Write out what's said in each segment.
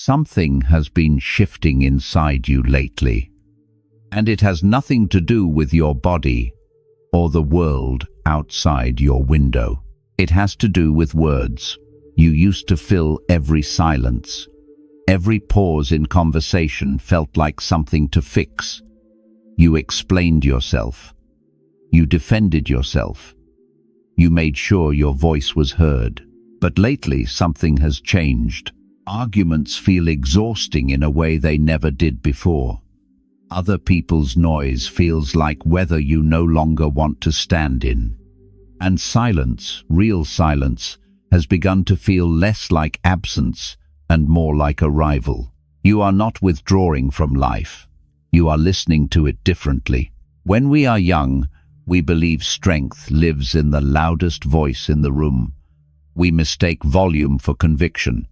Something has been shifting inside you lately, and it has nothing to do with your body or the world outside your window. It has to do with words. You used to fill every silence. Every pause in conversation felt like something to fix. You explained yourself. You defended yourself. You made sure your voice was heard. But lately something has changed. Arguments feel exhausting in a way they never did before. Other people's noise feels like weather you no longer want to stand in. And silence, real silence, has begun to feel less like absence and more like arrival. You are not withdrawing from life. You are listening to it differently. When we are young, we believe strength lives in the loudest voice in the room. We mistake volume for conviction.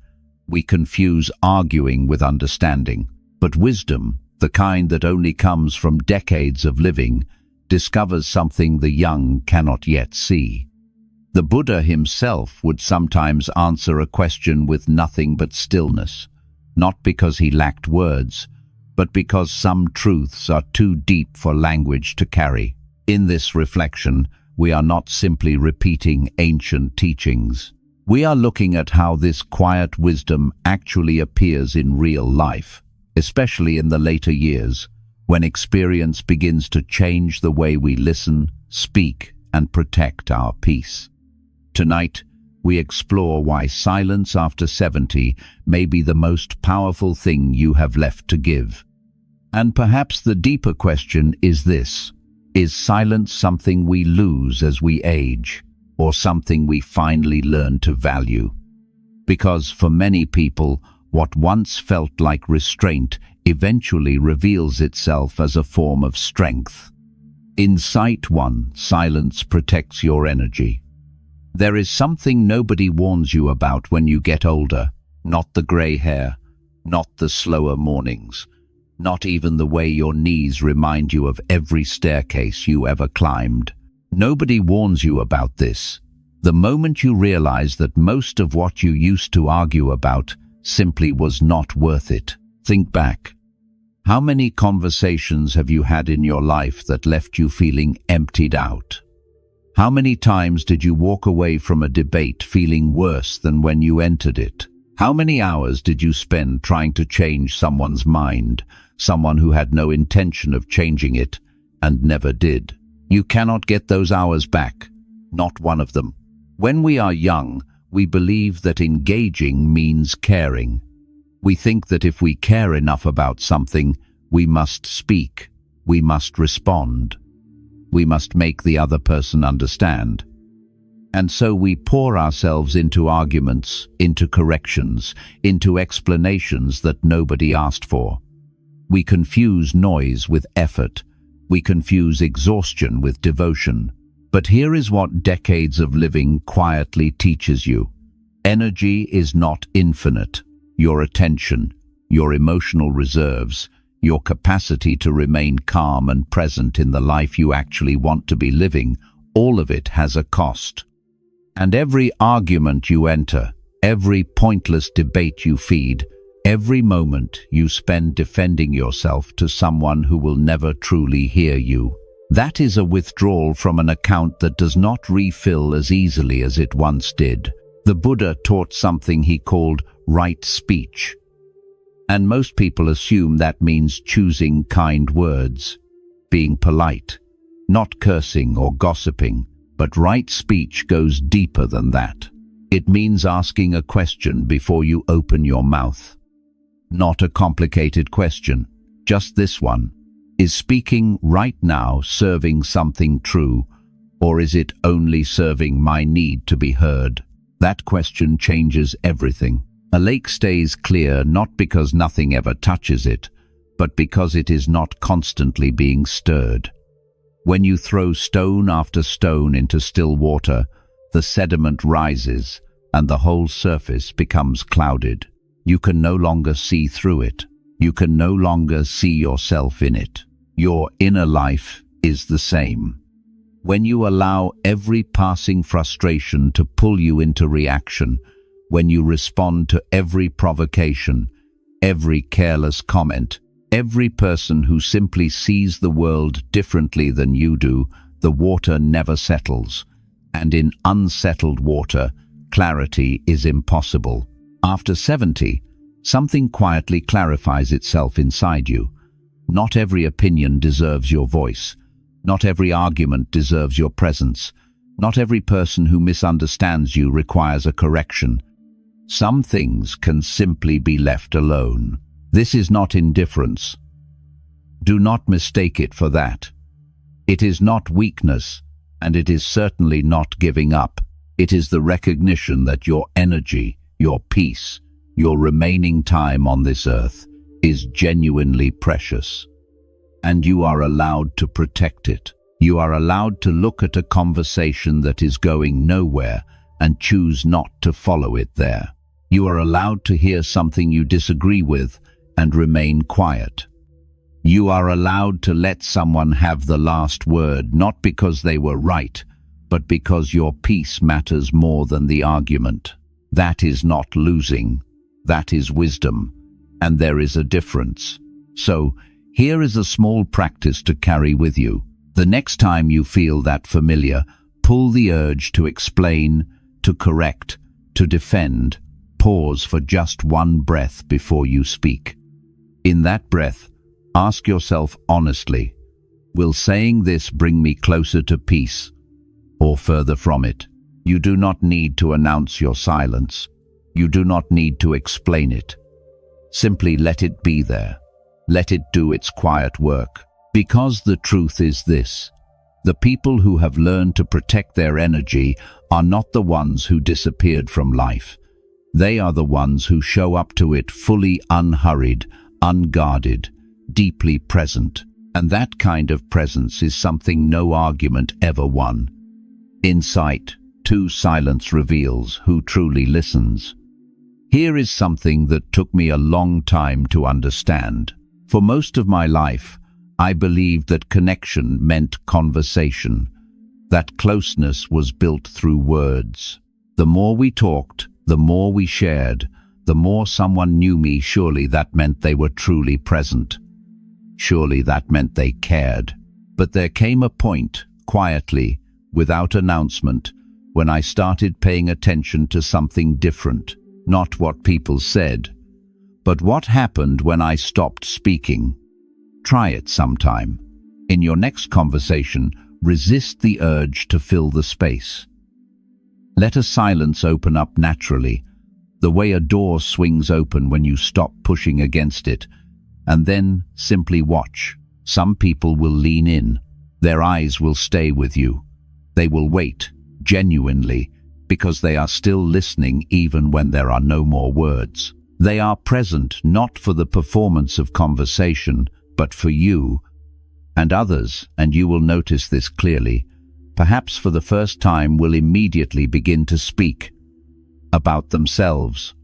We confuse arguing with understanding. But wisdom, the kind that only comes from decades of living, discovers something the young cannot yet see. The Buddha himself would sometimes answer a question with nothing but stillness, not because he lacked words, but because some truths are too deep for language to carry. In this reflection, we are not simply repeating ancient teachings. We are looking at how this quiet wisdom actually appears in real life, especially in the later years, when experience begins to change the way we listen, speak, and protect our peace. Tonight, we explore why silence after 70 may be the most powerful thing you have left to give. And perhaps the deeper question is this: is silence something we lose as we age, or something we finally learn to value? Because for many people, what once felt like restraint eventually reveals itself as a form of strength. Insight 1: silence protects your energy. There is something nobody warns you about when you get older. Not the grey hair, not the slower mornings, not even the way your knees remind you of every staircase you ever climbed. Nobody warns you about this. The moment you realize that most of what you used to argue about simply was not worth it. Think back. How many conversations have you had in your life that left you feeling emptied out? How many times did you walk away from a debate feeling worse than when you entered it? How many hours did you spend trying to change someone's mind, someone who had no intention of changing it and never did? You cannot get those hours back, not one of them. When we are young, we believe that engaging means caring. We think that if we care enough about something, we must speak, we must respond, we must make the other person understand. And so we pour ourselves into arguments, into corrections, into explanations that nobody asked for. We confuse noise with effort. We confuse exhaustion with devotion. But here is what decades of living quietly teaches you. Energy is not infinite. Your attention, your emotional reserves, your capacity to remain calm and present in the life you actually want to be living, all of it has a cost. And every argument you enter, every pointless debate you feed, every moment you spend defending yourself to someone who will never truly hear you, that is a withdrawal from an account that does not refill as easily as it once did. The Buddha taught something he called right speech. And most people assume that means choosing kind words, being polite, not cursing or gossiping. But right speech goes deeper than that. It means asking a question before you open your mouth. Not a complicated question, just this one. Is speaking right now serving something true, or is it only serving my need to be heard? That question changes everything. A lake stays clear not because nothing ever touches it, but because it is not constantly being stirred. When you throw stone after stone into still water, the sediment rises and the whole surface becomes clouded. You can no longer see through it. You can no longer see yourself in it. Your inner life is the same. When you allow every passing frustration to pull you into reaction, when you respond to every provocation, every careless comment, every person who simply sees the world differently than you do, the water never settles. And in unsettled water, clarity is impossible. After 70, something quietly clarifies itself inside you. Not every opinion deserves your voice. Not every argument deserves your presence. Not every person who misunderstands you requires a correction. Some things can simply be left alone. This is not indifference. Do not mistake it for that. It is not weakness, and it is certainly not giving up. It is the recognition that your energy, your peace, your remaining time on this earth is genuinely precious. And you are allowed to protect it. You are allowed to look at a conversation that is going nowhere and choose not to follow it there. You are allowed to hear something you disagree with and remain quiet. You are allowed to let someone have the last word, not because they were right, but because your peace matters more than the argument. That is not losing. That is wisdom. And there is a difference. So, here is a small practice to carry with you. The next time you feel that familiar, pull the urge to explain, to correct, to defend. Pause for just one breath before you speak. In that breath, ask yourself honestly, will saying this bring me closer to peace or further from it? You do not need to announce your silence. You do not need to explain it. Simply let it be there. Let it do its quiet work. Because the truth is this: the people who have learned to protect their energy are not the ones who disappeared from life. They are the ones who show up to it fully unhurried, unguarded, deeply present. And that kind of presence is something no argument ever won. Insight, too, silence reveals who truly listens. Here is something that took me a long time to understand. For most of my life, I believed that connection meant conversation, that closeness was built through words. The more we talked, the more we shared, the more someone knew me. Surely that meant they were truly present. Surely that meant they cared. But there came a point, quietly, without announcement, when I started paying attention to something different. Not what people said, but what happened when I stopped speaking. Try it sometime. In your next conversation, resist the urge to fill the space. Let a silence open up naturally, the way a door swings open when you stop pushing against it, and then simply watch. Some people will lean in. Their eyes will stay with you. They will wait, genuinely, because they are still listening even when there are no more words. They are present not for the performance of conversation, but for you and others, and you will notice this clearly. Perhaps for the first time will immediately begin to speak about themselves,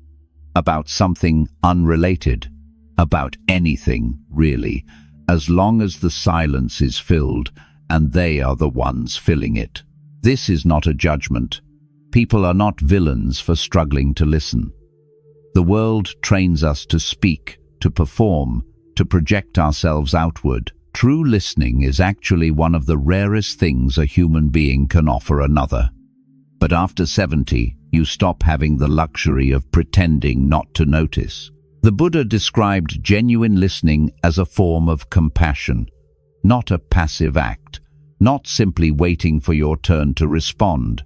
about something unrelated, about anything, really, as long as the silence is filled and they are the ones filling it. This is not a judgment. People are not villains for struggling to listen. The world trains us to speak, to perform, to project ourselves outward. True listening is actually one of the rarest things a human being can offer another. But after 70, you stop having the luxury of pretending not to notice. The Buddha described genuine listening as a form of compassion, not a passive act, not simply waiting for your turn to respond.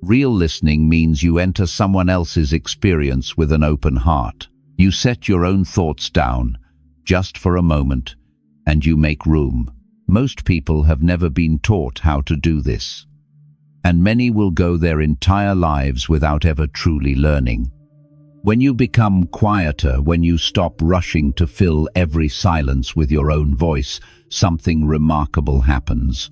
Real listening means you enter someone else's experience with an open heart. You set your own thoughts down, just for a moment, and you make room. Most people have never been taught how to do this, and many will go their entire lives without ever truly learning. When you become quieter, when you stop rushing to fill every silence with your own voice, something remarkable happens.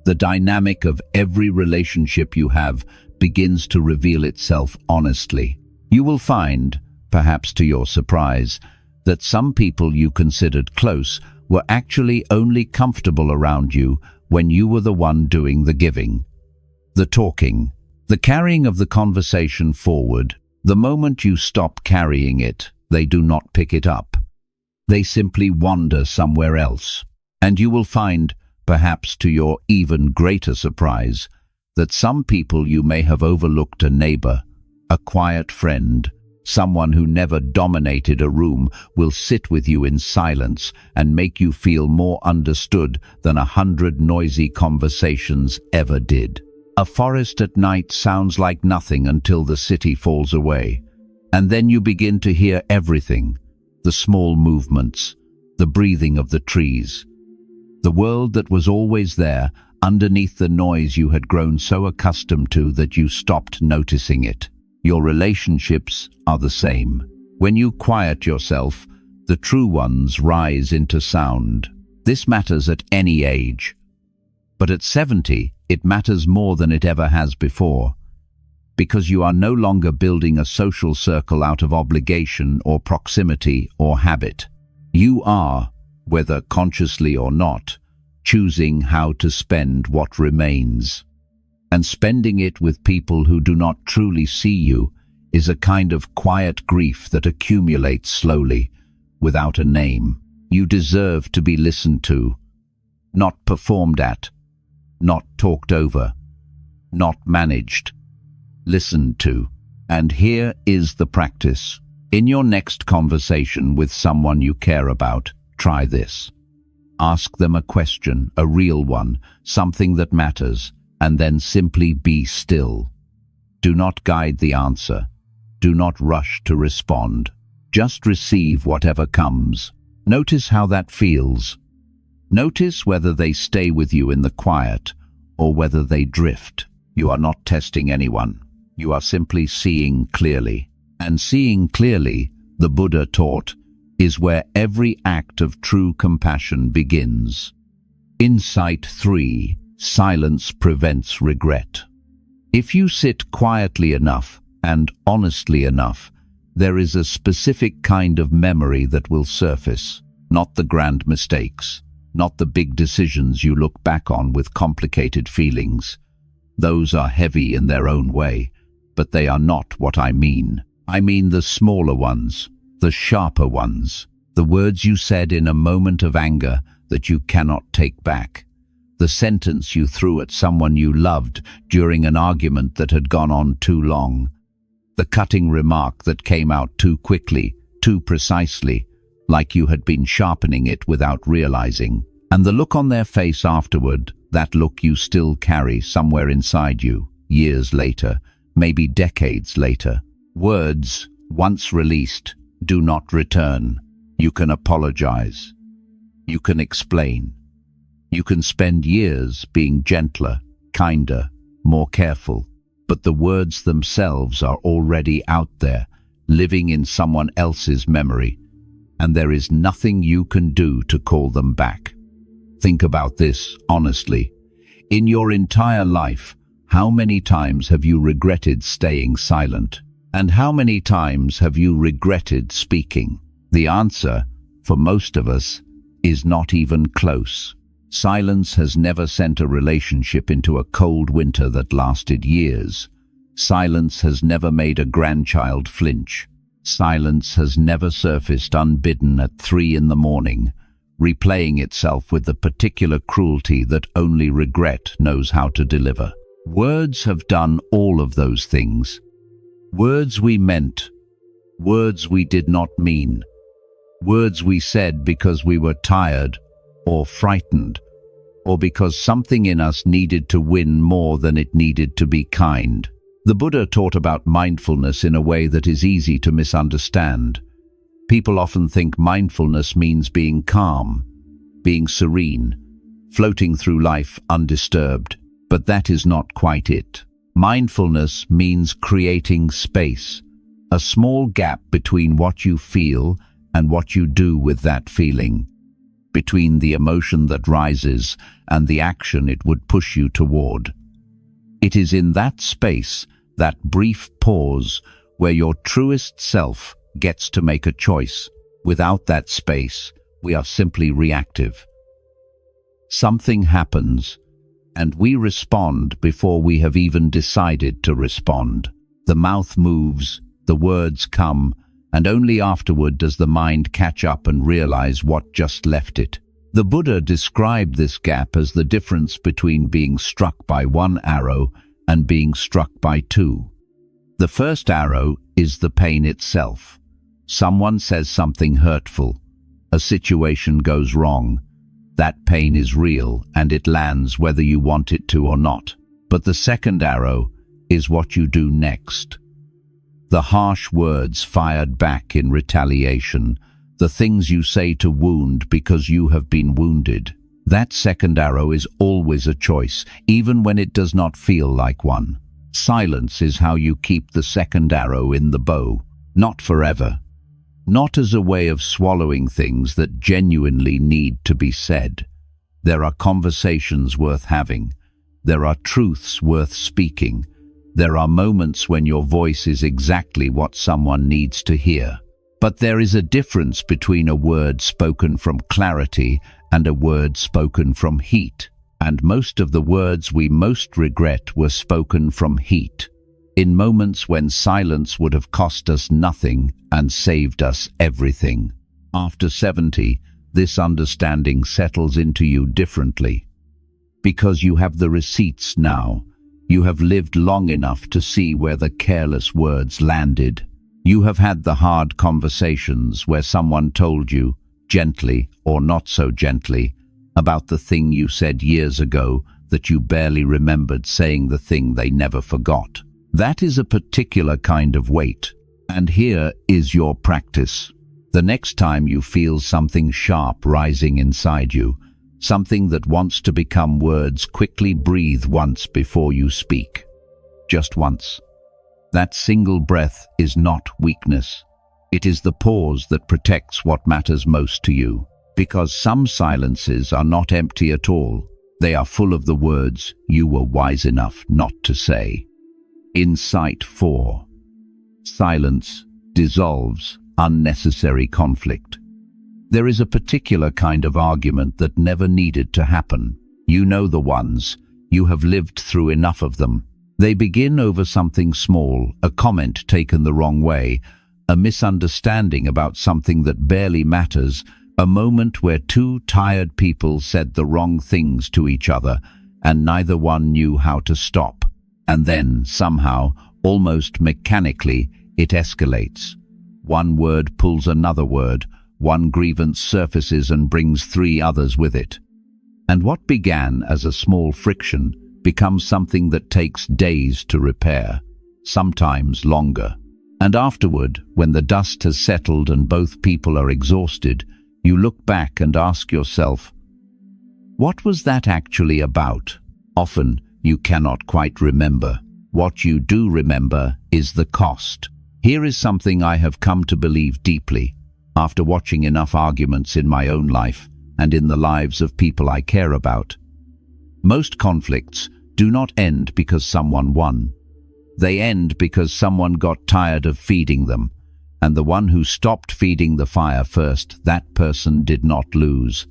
The dynamic of every relationship you have begins to reveal itself honestly. You will find, perhaps to your surprise, that some people you considered close were actually only comfortable around you when you were the one doing the giving, the talking, the carrying of the conversation forward. The moment you stop carrying it, they do not pick it up. They simply wander somewhere else. And you will find, perhaps to your even greater surprise, that some people you may have overlooked, a neighbor, a quiet friend, someone who never dominated a room, will sit with you in silence and make you feel more understood than 100 noisy conversations ever did. A forest at night sounds like nothing until the city falls away, and then you begin to hear everything, the small movements, the breathing of the trees. The world that was always there, underneath the noise you had grown so accustomed to that you stopped noticing it. Your relationships are the same. When you quiet yourself, the true ones rise into sound. This matters at any age. But at 70, it matters more than it ever has before, because you are no longer building a social circle out of obligation or proximity or habit. You are, whether consciously or not, choosing how to spend what remains. And spending it with people who do not truly see you is a kind of quiet grief that accumulates slowly, without a name. You deserve to be listened to, not performed at, not talked over, not managed. Listened to. And here is the practice. In your next conversation with someone you care about, try this. Ask them a question, a real one, something that matters, and then simply be still. Do not guide the answer. Do not rush to respond. Just receive whatever comes. Notice how that feels. Notice whether they stay with you in the quiet or whether they drift. You are not testing anyone. You are simply seeing clearly. And seeing clearly, the Buddha taught, is where every act of true compassion begins. Insight 3. Silence prevents regret. If you sit quietly enough and honestly enough, there is a specific kind of memory that will surface, not the grand mistakes, not the big decisions you look back on with complicated feelings. Those are heavy in their own way, but they are not what I mean. I mean the smaller ones, the sharper ones, the words you said in a moment of anger that you cannot take back, the sentence you threw at someone you loved during an argument that had gone on too long, the cutting remark that came out too quickly, too precisely, like you had been sharpening it without realizing, and the look on their face afterward, that look you still carry somewhere inside you, years later, maybe decades later. Words, once released, do not return. You can apologize. You can explain. You can spend years being gentler, kinder, more careful, but the words themselves are already out there, living in someone else's memory, and there is nothing you can do to call them back. Think about this honestly. In your entire life, how many times have you regretted staying silent? And how many times have you regretted speaking? The answer, for most of us, is not even close. Silence has never sent a relationship into a cold winter that lasted years. Silence has never made a grandchild flinch. Silence has never surfaced unbidden at 3 in the morning, replaying itself with the particular cruelty that only regret knows how to deliver. Words have done all of those things. Words we meant, words we did not mean, words we said because we were tired or frightened, or because something in us needed to win more than it needed to be kind. The Buddha taught about mindfulness in a way that is easy to misunderstand. People often think mindfulness means being calm, being serene, floating through life undisturbed, but that is not quite it. Mindfulness means creating space, a small gap between what you feel and what you do with that feeling, between the emotion that rises and the action it would push you toward. It is in that space, that brief pause, where your truest self gets to make a choice. Without that space, we are simply reactive. Something happens, and we respond before we have even decided to respond. The mouth moves, the words come, and only afterward does the mind catch up and realize what just left it. The Buddha described this gap as the difference between being struck by one arrow and being struck by two. The first arrow is the pain itself. Someone says something hurtful. A situation goes wrong. That pain is real and it lands whether you want it to or not. But the second arrow is what you do next. The harsh words fired back in retaliation, the things you say to wound because you have been wounded. That second arrow is always a choice, even when it does not feel like one. Silence is how you keep the second arrow in the bow, not forever. Not as a way of swallowing things that genuinely need to be said. There are conversations worth having. There are truths worth speaking. There are moments when your voice is exactly what someone needs to hear. But there is a difference between a word spoken from clarity and a word spoken from heat. And most of the words we most regret were spoken from heat, in moments when silence would have cost us nothing and saved us everything. After 70, this understanding settles into you differently. Because you have the receipts now. You have lived long enough to see where the careless words landed. You have had the hard conversations where someone told you, gently or not so gently, about the thing you said years ago that you barely remembered saying, the thing they never forgot. That is a particular kind of weight. And here is your practice. The next time you feel something sharp rising inside you, something that wants to become words, quickly breathe once before you speak. Just once. That single breath is not weakness. It is the pause that protects what matters most to you. Because some silences are not empty at all. They are full of the words you were wise enough not to say. Insight 4. Silence dissolves unnecessary conflict. There is a particular kind of argument that never needed to happen. You know the ones. You have lived through enough of them. They begin over something small, a comment taken the wrong way, a misunderstanding about something that barely matters, a moment where two tired people said the wrong things to each other, and neither one knew how to stop. And then, somehow, almost mechanically, it escalates. One word pulls another word, one grievance surfaces and brings 3 others with it. And what began as a small friction becomes something that takes days to repair, sometimes longer. And afterward, when the dust has settled and both people are exhausted, you look back and ask yourself, what was that actually about? Often, you cannot quite remember. What you do remember is the cost. Here is something I have come to believe deeply, after watching enough arguments in my own life and in the lives of people I care about. Most conflicts do not end because someone won. They end because someone got tired of feeding them, and the one who stopped feeding the fire first, that person did not lose.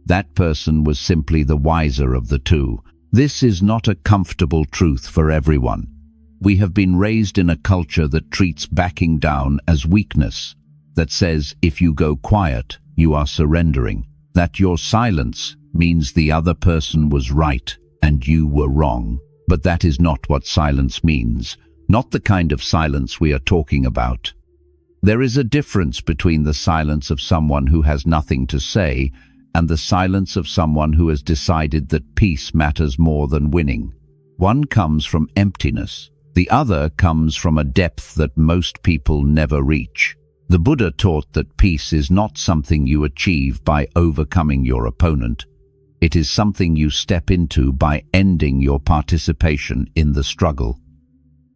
That person was simply the wiser of the two. This is not a comfortable truth for everyone. We have been raised in a culture that treats backing down as weakness, that says if you go quiet, you are surrendering, that your silence means the other person was right and you were wrong. But that is not what silence means, not the kind of silence we are talking about. There is a difference between the silence of someone who has nothing to say and the silence of someone who has decided that peace matters more than winning. One comes from emptiness. The other comes from a depth that most people never reach. The Buddha taught that peace is not something you achieve by overcoming your opponent. It is something you step into by ending your participation in the struggle.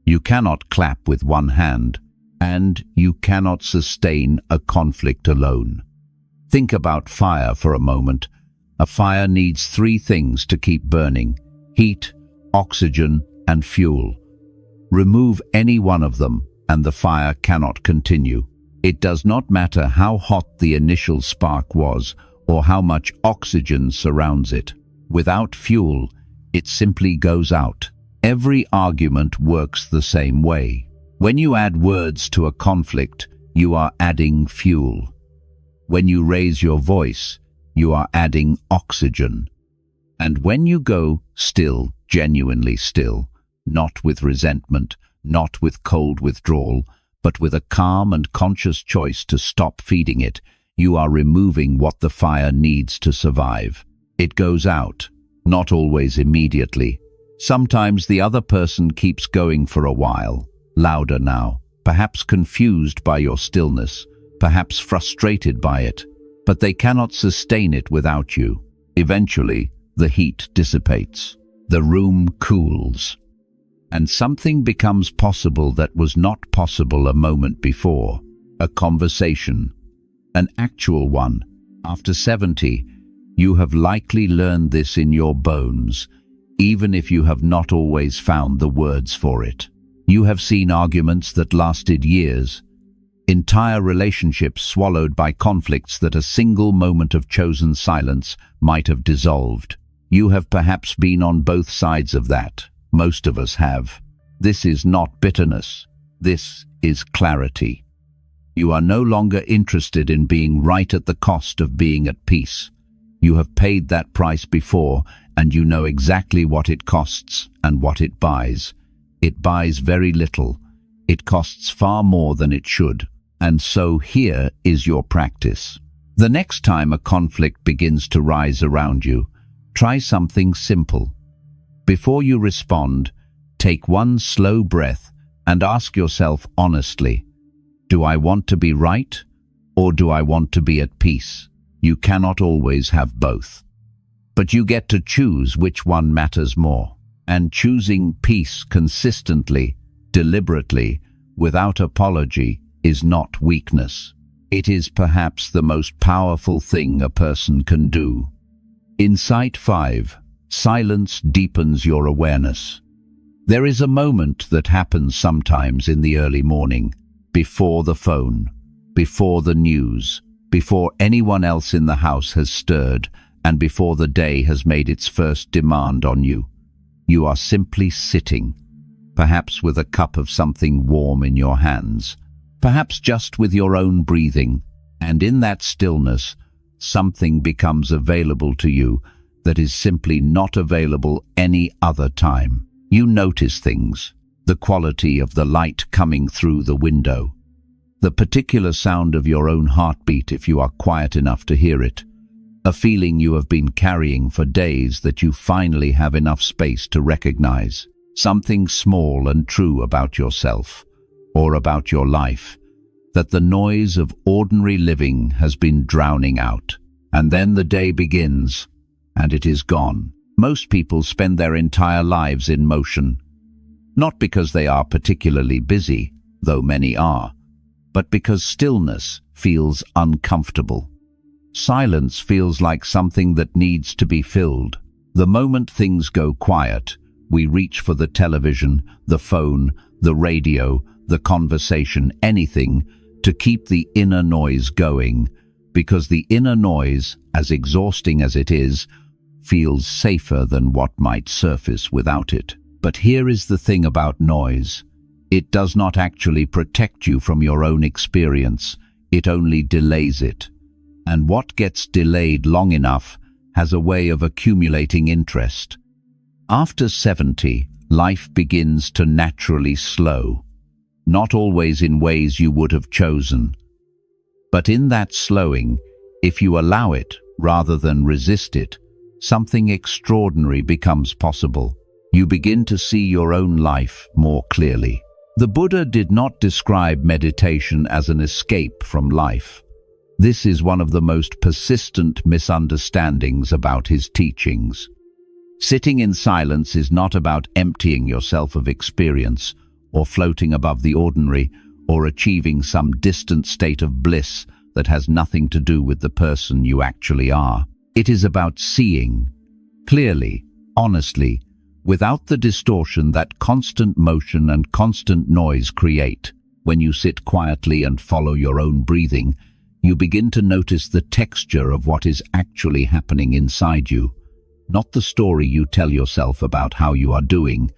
You cannot clap with one hand, and you cannot sustain a conflict alone. Think about fire for a moment. A fire needs 3 things to keep burning: heat, oxygen, and fuel. Remove any one of them, and the fire cannot continue. It does not matter how hot the initial spark was, or how much oxygen surrounds it. Without fuel, it simply goes out. Every argument works the same way. When you add words to a conflict, you are adding fuel. When you raise your voice, you are adding oxygen. And when you go still, genuinely still, not with resentment, not with cold withdrawal, but with a calm and conscious choice to stop feeding it, you are removing what the fire needs to survive. It goes out, not always immediately. Sometimes the other person keeps going for a while, louder now, perhaps confused by your stillness, perhaps frustrated by it, but they cannot sustain it without you. Eventually, the heat dissipates. The room cools. And something becomes possible that was not possible a moment before. A conversation. An actual one. After 70, you have likely learned this in your bones, even if you have not always found the words for it. You have seen arguments that lasted years, entire relationships swallowed by conflicts that a single moment of chosen silence might have dissolved. You have perhaps been on both sides of that. Most of us have. This is not bitterness. This is clarity. You are no longer interested in being right at the cost of being at peace. You have paid that price before, and you know exactly what it costs and what it buys. It buys very little. It costs far more than it should. And so here is your practice. The next time a conflict begins to rise around you, try something simple. Before you respond, take one slow breath and ask yourself honestly, do I want to be right, or do I want to be at peace? You cannot always have both. But you get to choose which one matters more. And choosing peace consistently, deliberately, without apology, is not weakness. It is perhaps the most powerful thing a person can do. Insight 5. Silence deepens your awareness. There is a moment that happens sometimes in the early morning, before the phone, before the news, before anyone else in the house has stirred, and before the day has made its first demand on you. You are simply sitting, perhaps with a cup of something warm in your hands, perhaps just with your own breathing, and in that stillness, something becomes available to you that is simply not available any other time. You notice things, the quality of the light coming through the window, the particular sound of your own heartbeat if you are quiet enough to hear it, a feeling you have been carrying for days that you finally have enough space to recognize, something small and true about yourself, or about your life, that the noise of ordinary living has been drowning out. And then the day begins, and it is gone. Most people spend their entire lives in motion, not because they are particularly busy, though many are, but because stillness feels uncomfortable. Silence feels like something that needs to be filled. The moment things go quiet, we reach for the television, the phone, the radio, the conversation, anything to keep the inner noise going, because the inner noise, as exhausting as it is, feels safer than what might surface without it. But here is the thing about noise. It does not actually protect you from your own experience. It only delays it. And what gets delayed long enough has a way of accumulating interest. After 70, life begins to naturally slow, not always in ways you would have chosen. But in that slowing, if you allow it rather than resist it, something extraordinary becomes possible. You begin to see your own life more clearly. The Buddha did not describe meditation as an escape from life. This is one of the most persistent misunderstandings about his teachings. Sitting in silence is not about emptying yourself of experience, or floating above the ordinary, or achieving some distant state of bliss that has nothing to do with the person you actually are. It is about seeing, clearly, honestly, without the distortion that constant motion and constant noise create. When you sit quietly and follow your own breathing, you begin to notice the texture of what is actually happening inside you, not the story you tell yourself about how you are doing,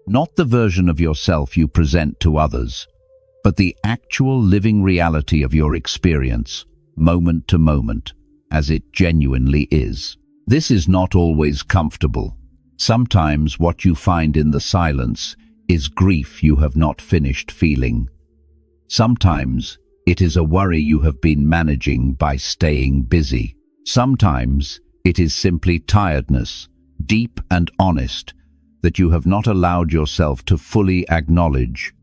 not the version of yourself you present to others, but the actual living reality of your experience, moment to moment, as it genuinely is. This is not always comfortable. Sometimes what you find in the silence is grief you have not finished feeling. Sometimes it is a worry you have been managing by staying busy. Sometimes it is simply tiredness, deep and honest, that you have not allowed yourself to fully acknowledge.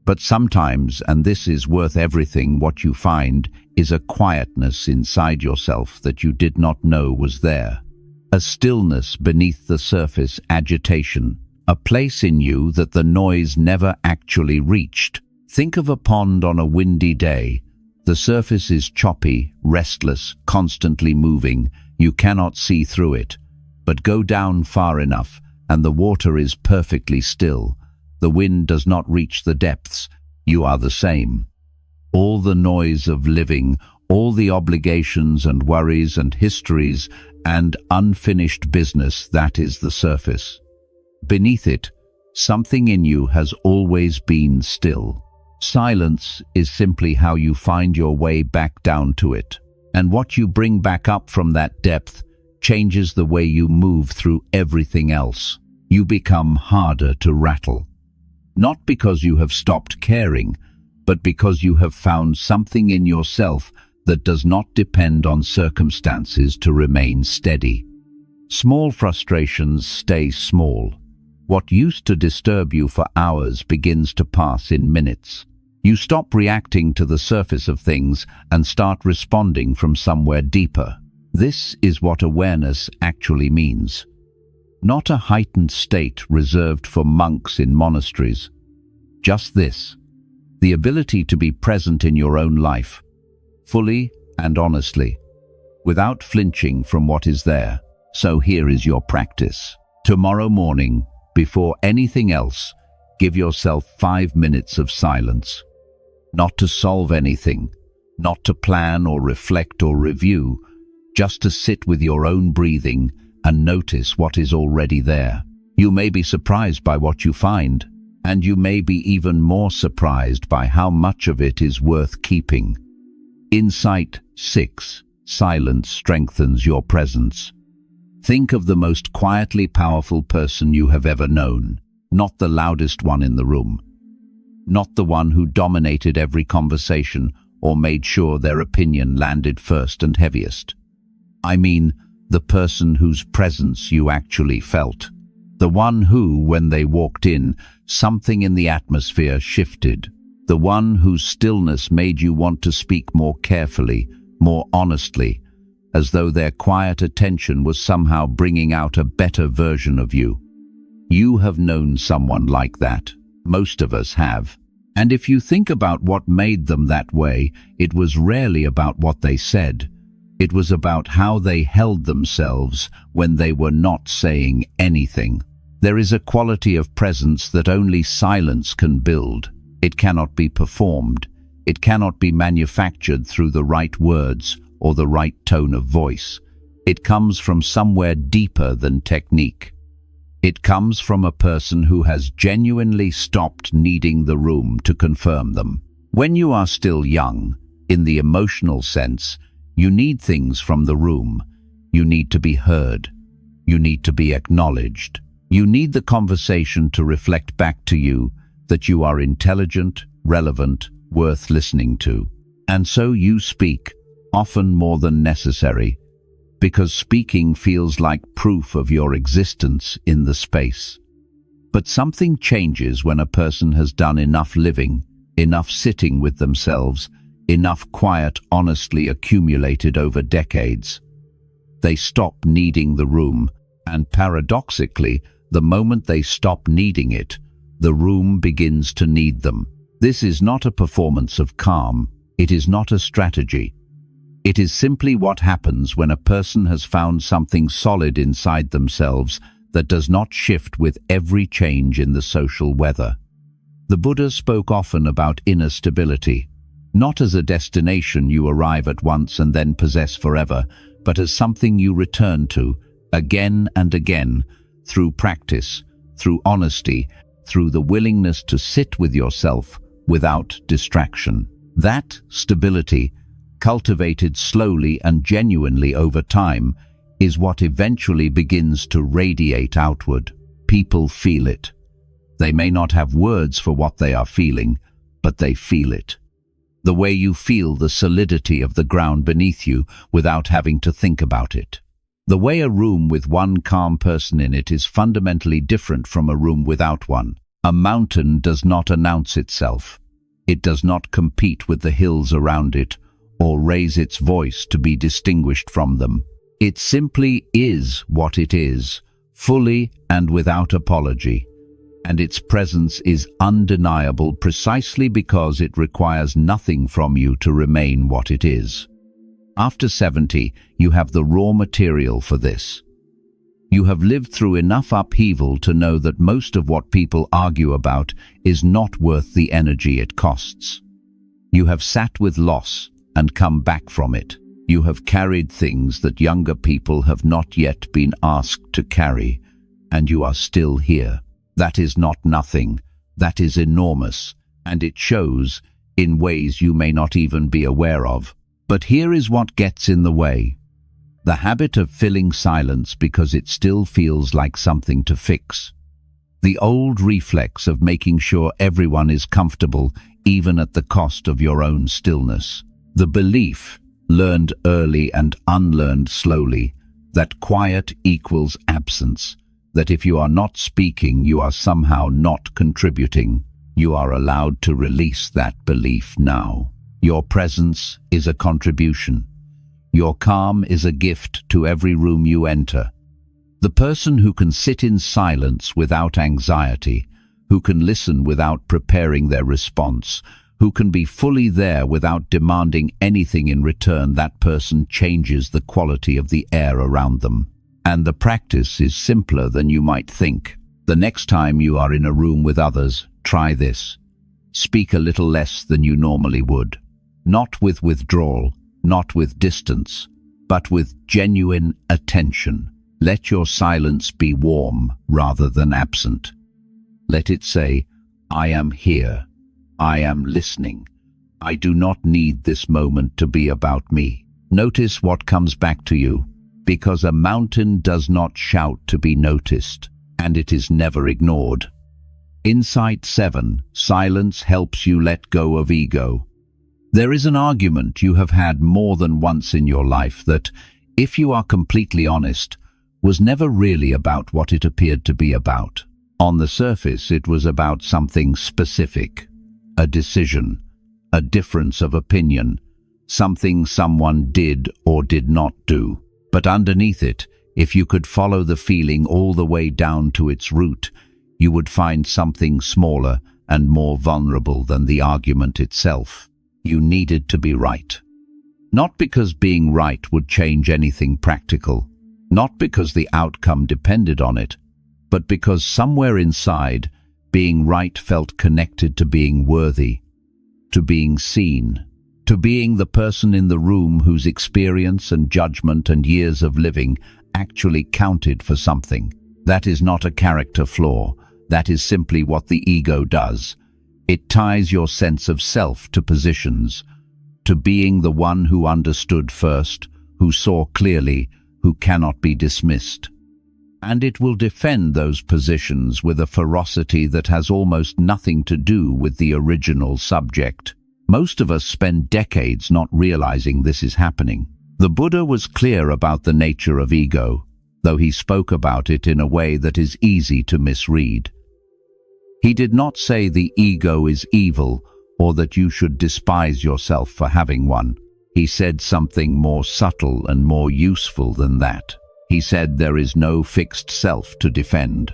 But sometimes, and this is worth everything, what you find is a quietness inside yourself that you did not know was there. A stillness beneath the surface agitation, a place in you that the noise never actually reached. Think of a pond on a windy day. The surface is choppy, restless, constantly moving. You cannot see through it. But go down far enough, and the water is perfectly still. The wind does not reach the depths. You are the same. All the noise of living, all the obligations and worries and histories and unfinished business, that is the surface. Beneath it, something in you has always been still. Silence is simply how you find your way back down to it. And what you bring back up from that depth changes the way you move through everything else. You become harder to rattle. Not because you have stopped caring, but because you have found something in yourself that does not depend on circumstances to remain steady. Small frustrations stay small. What used to disturb you for hours begins to pass in minutes. You stop reacting to the surface of things and start responding from somewhere deeper. This is what awareness actually means. Not a heightened state reserved for monks in monasteries. Just this: the ability to be present in your own life, fully and honestly, without flinching from what is there. So here is your practice. Tomorrow morning, before anything else, give yourself 5 minutes of silence. Not to solve anything, not to plan or reflect or review, just to sit with your own breathing and notice what is already there. You may be surprised by what you find, and you may be even more surprised by how much of it is worth keeping. Insight 6. Silence strengthens your presence. Think of the most quietly powerful person you have ever known, not the loudest one in the room, not the one who dominated every conversation or made sure their opinion landed first and heaviest. I mean, the person whose presence you actually felt. The one who, when they walked in, something in the atmosphere shifted. The one whose stillness made you want to speak more carefully, more honestly, as though their quiet attention was somehow bringing out a better version of you. You have known someone like that. Most of us have. And if you think about what made them that way, it was rarely about what they said. It was about how they held themselves when they were not saying anything. There is a quality of presence that only silence can build. It cannot be performed. It cannot be manufactured through the right words or the right tone of voice. It comes from somewhere deeper than technique. It comes from a person who has genuinely stopped needing the room to confirm them. When you are still young, in the emotional sense, you need things from the room. You need to be heard. You need to be acknowledged. You need the conversation to reflect back to you that you are intelligent, relevant, worth listening to. And so you speak, often more than necessary, because speaking feels like proof of your existence in the space. But something changes when a person has done enough living, enough sitting with themselves, enough quiet honestly accumulated over decades. They stop needing the room, and paradoxically, the moment they stop needing it, the room begins to need them. This is not a performance of calm. It is not a strategy. It is simply what happens when a person has found something solid inside themselves that does not shift with every change in the social weather. The Buddha spoke often about inner stability, not as a destination you arrive at once and then possess forever, but as something you return to, again and again, through practice, through honesty, through the willingness to sit with yourself without distraction. That stability, cultivated slowly and genuinely over time, is what eventually begins to radiate outward. People feel it. They may not have words for what they are feeling, but they feel it. The way you feel the solidity of the ground beneath you without having to think about it. The way a room with one calm person in it is fundamentally different from a room without one. A mountain does not announce itself. It does not compete with the hills around it or raise its voice to be distinguished from them. It simply is what it is, fully and without apology. And its presence is undeniable precisely because it requires nothing from you to remain what it is. After 70, you have the raw material for this. You have lived through enough upheaval to know that most of what people argue about is not worth the energy it costs. You have sat with loss and come back from it. You have carried things that younger people have not yet been asked to carry, and you are still here. That is not nothing. That is enormous, and it shows in ways you may not even be aware of. But here is what gets in the way. The habit of filling silence because it still feels like something to fix. The old reflex of making sure everyone is comfortable, even at the cost of your own stillness. The belief, learned early and unlearned slowly, that quiet equals absence, that if you are not speaking, you are somehow not contributing. You are allowed to release that belief now. Your presence is a contribution. Your calm is a gift to every room you enter. The person who can sit in silence without anxiety, who can listen without preparing their response, who can be fully there without demanding anything in return, that person changes the quality of the air around them. And the practice is simpler than you might think. The next time you are in a room with others, try this. Speak a little less than you normally would. Not with withdrawal, not with distance, but with genuine attention. Let your silence be warm rather than absent. Let it say, I am here. I am listening. I do not need this moment to be about me. Notice what comes back to you, because a mountain does not shout to be noticed, and it is never ignored. Insight 7. Silence helps you let go of ego. There is an argument you have had more than once in your life that, if you are completely honest, was never really about what it appeared to be about. On the surface, it was about something specific, a decision, a difference of opinion, something someone did or did not do. But underneath it, if you could follow the feeling all the way down to its root, you would find something smaller and more vulnerable than the argument itself. You needed to be right. Not because being right would change anything practical, not because the outcome depended on it, but because somewhere inside, being right felt connected to being worthy, to being seen, to being the person in the room whose experience and judgment and years of living actually counted for something. That is not a character flaw. That is simply what the ego does. It ties your sense of self to positions, to being the one who understood first, who saw clearly, who cannot be dismissed. And it will defend those positions with a ferocity that has almost nothing to do with the original subject. Most of us spend decades not realizing this is happening. The Buddha was clear about the nature of ego, though he spoke about it in a way that is easy to misread. He did not say the ego is evil or that you should despise yourself for having one. He said something more subtle and more useful than that. He said there is no fixed self to defend.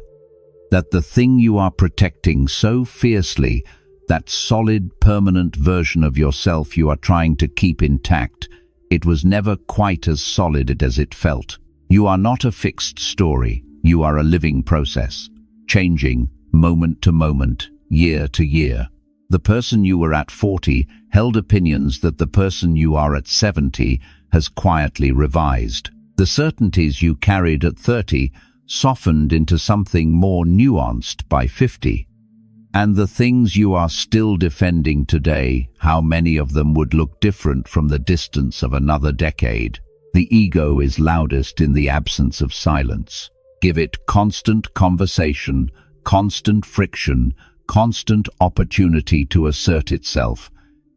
That the thing you are protecting so fiercely, that solid, permanent version of yourself you are trying to keep intact, it was never quite as solid as it felt. You are not a fixed story. You are a living process, changing moment to moment, year to year. The person you were at 40 held opinions that the person you are at 70 has quietly revised. The certainties you carried at 30 softened into something more nuanced by 50. And the things you are still defending today, how many of them would look different from the distance of another decade? The ego is loudest in the absence of silence. Give it constant conversation, constant friction, constant opportunity to assert itself,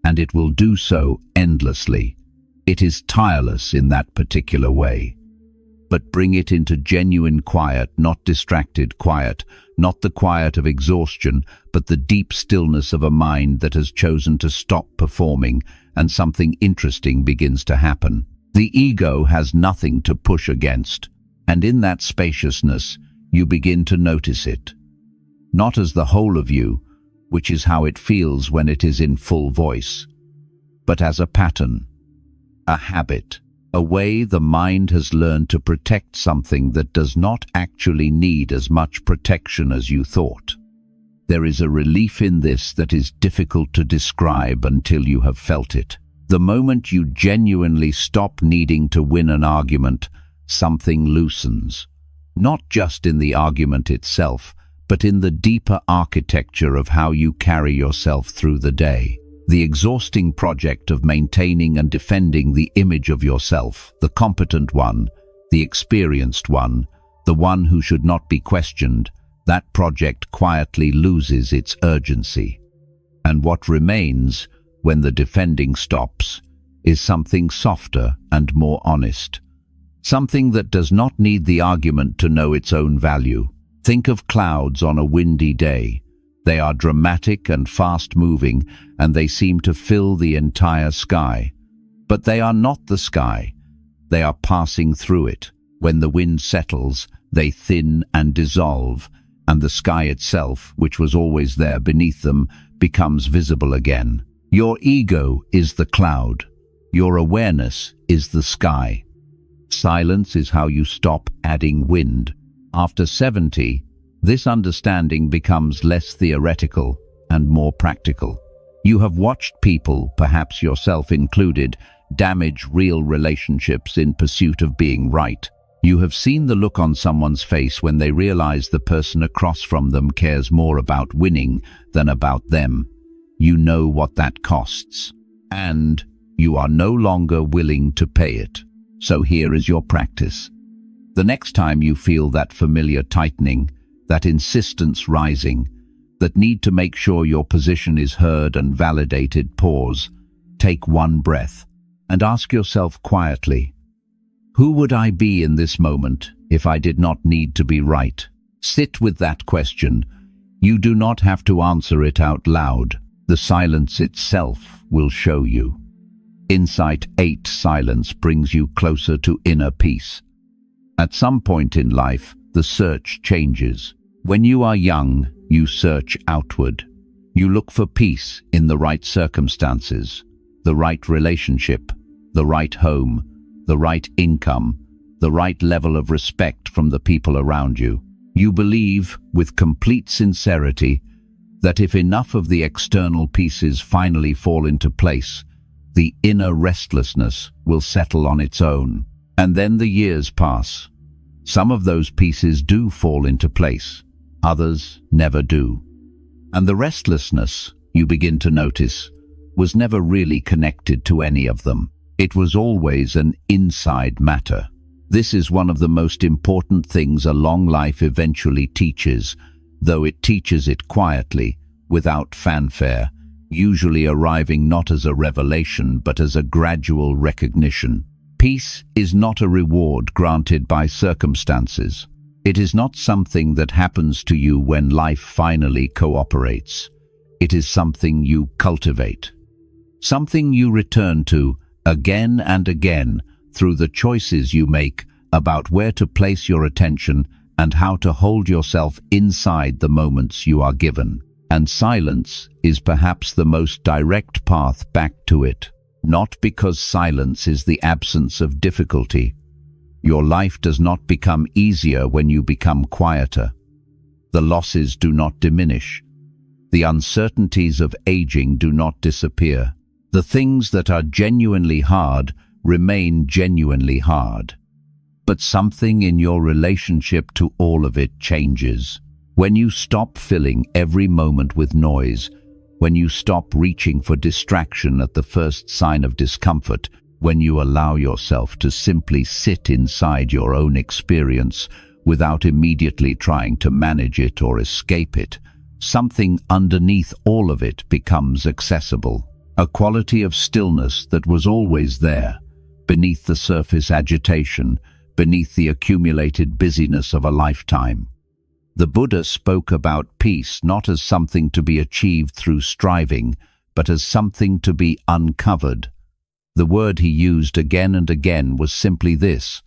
and it will do so endlessly. It is tireless in that particular way. But bring it into genuine quiet, not distracted quiet, not the quiet of exhaustion, but the deep stillness of a mind that has chosen to stop performing, and something interesting begins to happen. The ego has nothing to push against, and in that spaciousness you begin to notice it. Not as the whole of you, which is how it feels when it is in full voice, but as a pattern, a habit, a way the mind has learned to protect something that does not actually need as much protection as you thought. There is a relief in this that is difficult to describe until you have felt it. The moment you genuinely stop needing to win an argument, something loosens. Not just in the argument itself, but in the deeper architecture of how you carry yourself through the day. The exhausting project of maintaining and defending the image of yourself, the competent one, the experienced one, the one who should not be questioned, that project quietly loses its urgency. And what remains, when the defending stops, is something softer and more honest. Something that does not need the argument to know its own value. Think of clouds on a windy day. They are dramatic and fast-moving, and they seem to fill the entire sky. But they are not the sky. They are passing through it. When the wind settles, they thin and dissolve, and the sky itself, which was always there beneath them, becomes visible again. Your ego is the cloud. Your awareness is the sky. Silence is how you stop adding wind. After 70, this understanding becomes less theoretical and more practical. You have watched people, perhaps yourself included, damage real relationships in pursuit of being right. You have seen the look on someone's face when they realize the person across from them cares more about winning than about them. You know what that costs, and you are no longer willing to pay it. So here is your practice. The next time you feel that familiar tightening, that insistence rising, that need to make sure your position is heard and validated, pause, take one breath, and ask yourself quietly, who would I be in this moment if I did not need to be right? Sit with that question. You do not have to answer it out loud. The silence itself will show you. Insight 8. Silence brings you closer to inner peace. At some point in life, the search changes. When you are young, you search outward. You look for peace in the right circumstances, the right relationship, the right home, the right income, the right level of respect from the people around you. You believe, with complete sincerity, that if enough of the external pieces finally fall into place, the inner restlessness will settle on its own. And then the years pass. Some of those pieces do fall into place. Others never do. And the restlessness, you begin to notice, was never really connected to any of them. It was always an inside matter. This is one of the most important things a long life eventually teaches, though it teaches it quietly, without fanfare, usually arriving not as a revelation but as a gradual recognition. Peace is not a reward granted by circumstances. It is not something that happens to you when life finally cooperates. It is something you cultivate. Something you return to again and again through the choices you make about where to place your attention and how to hold yourself inside the moments you are given. And silence is perhaps the most direct path back to it. Not because silence is the absence of difficulty. Your life does not become easier when you become quieter. The losses do not diminish. The uncertainties of aging do not disappear. The things that are genuinely hard remain genuinely hard. But something in your relationship to all of it changes. When you stop filling every moment with noise, when you stop reaching for distraction at the first sign of discomfort, when you allow yourself to simply sit inside your own experience without immediately trying to manage it or escape it, something underneath all of it becomes accessible. A quality of stillness that was always there, beneath the surface agitation, beneath the accumulated busyness of a lifetime. The Buddha spoke about peace not as something to be achieved through striving, but as something to be uncovered. The word he used again and again was simply this: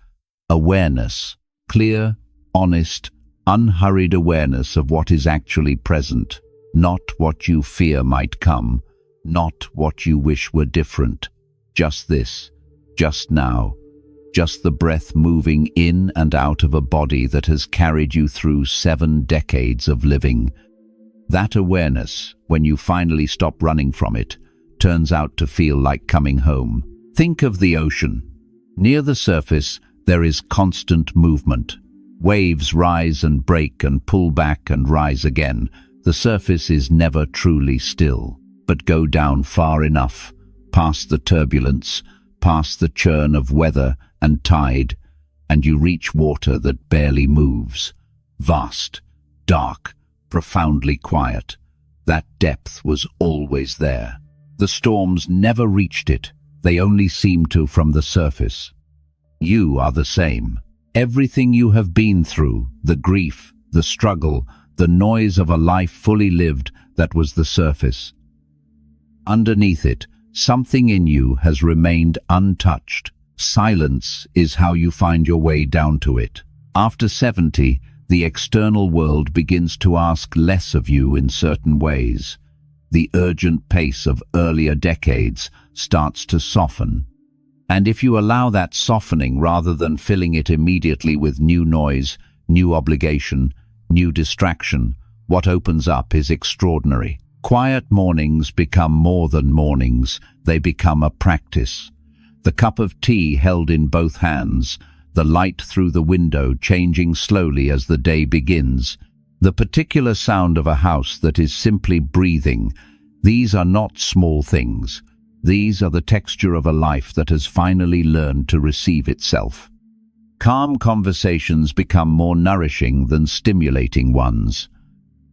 awareness. Clear, honest, unhurried awareness of what is actually present, not what you fear might come, not what you wish were different. Just this, just now, just the breath moving in and out of a body that has carried you through 7 decades of living. That awareness, when you finally stop running from it, turns out to feel like coming home. Think of the ocean. Near the surface, there is constant movement. Waves rise and break and pull back and rise again. The surface is never truly still. But go down far enough, past the turbulence, past the churn of weather and tide, and you reach water that barely moves. Vast, dark, profoundly quiet. That depth was always there. The storms never reached it. They only seemed to from the surface. You are the same. Everything you have been through, the grief, the struggle, the noise of a life fully lived, that was the surface. Underneath it, something in you has remained untouched. Silence is how you find your way down to it. After 70, the external world begins to ask less of you in certain ways. The urgent pace of earlier decades starts to soften. And if you allow that softening rather than filling it immediately with new noise, new obligation, new distraction, what opens up is extraordinary. Quiet mornings become more than mornings, they become a practice. The cup of tea held in both hands, the light through the window changing slowly as the day begins, the particular sound of a house that is simply breathing. These are not small things. These are the texture of a life that has finally learned to receive itself. Calm conversations become more nourishing than stimulating ones.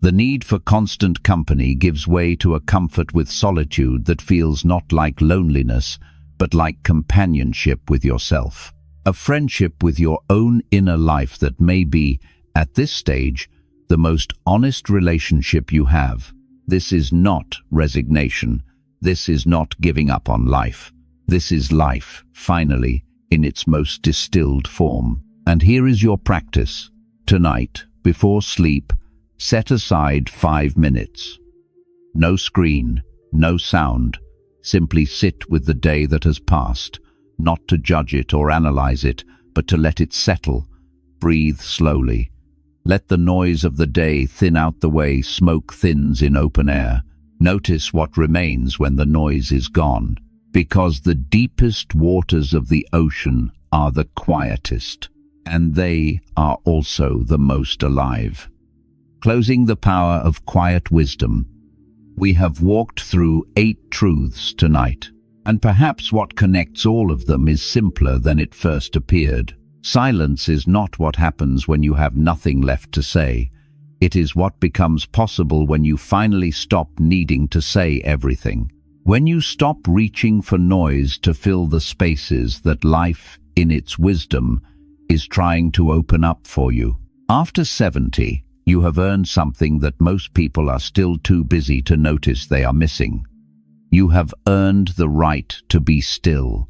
The need for constant company gives way to a comfort with solitude that feels not like loneliness, but like companionship with yourself. A friendship with your own inner life that may be, at this stage, the most honest relationship you have. This is not resignation. This is not giving up on life. This is life, finally, in its most distilled form. And here is your practice. Tonight, before sleep, set aside 5 minutes. No screen, no sound. Simply sit with the day that has passed, not to judge it or analyze it, but to let it settle. Breathe slowly. Let the noise of the day thin out the way smoke thins in open air. Notice what remains when the noise is gone, because the deepest waters of the ocean are the quietest, and they are also the most alive. Closing the power of quiet wisdom. We have walked through 8 truths tonight, and perhaps what connects all of them is simpler than it first appeared. Silence is not what happens when you have nothing left to say. It is what becomes possible when you finally stop needing to say everything. When you stop reaching for noise to fill the spaces that life, in its wisdom, is trying to open up for you. After 70, you have earned something that most people are still too busy to notice they are missing. You have earned the right to be still,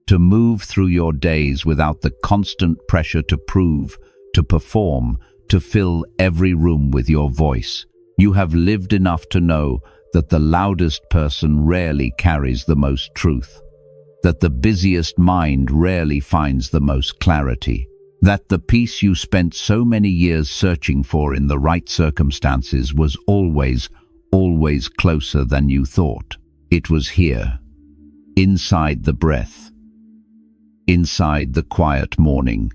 to move through your days without the constant pressure to prove, to perform, to fill every room with your voice. You have lived enough to know that the loudest person rarely carries the most truth, that the busiest mind rarely finds the most clarity, that the peace you spent so many years searching for in the right circumstances was always closer than you thought. It was here, inside the breath, inside the quiet morning,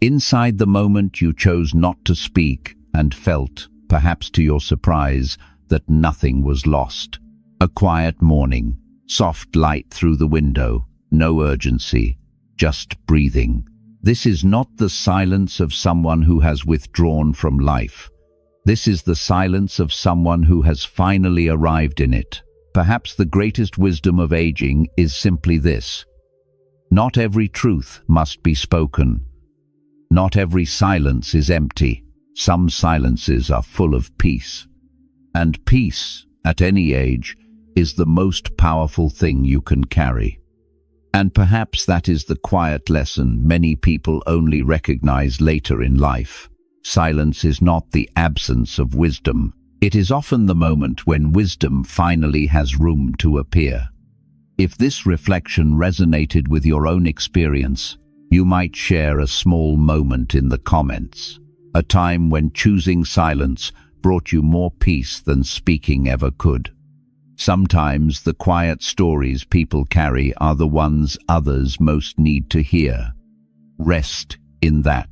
inside the moment you chose not to speak, and felt, perhaps to your surprise, that nothing was lost. A quiet morning, soft light through the window, no urgency, just breathing. This is not the silence of someone who has withdrawn from life. This is the silence of someone who has finally arrived in it. Perhaps the greatest wisdom of aging is simply this: not every truth must be spoken. Not every silence is empty. Some silences are full of peace. And peace, at any age, is the most powerful thing you can carry. And perhaps that is the quiet lesson many people only recognize later in life. Silence is not the absence of wisdom. It is often the moment when wisdom finally has room to appear. If this reflection resonated with your own experience, you might share a small moment in the comments, a time when choosing silence brought you more peace than speaking ever could. Sometimes the quiet stories people carry are the ones others most need to hear. Rest in that.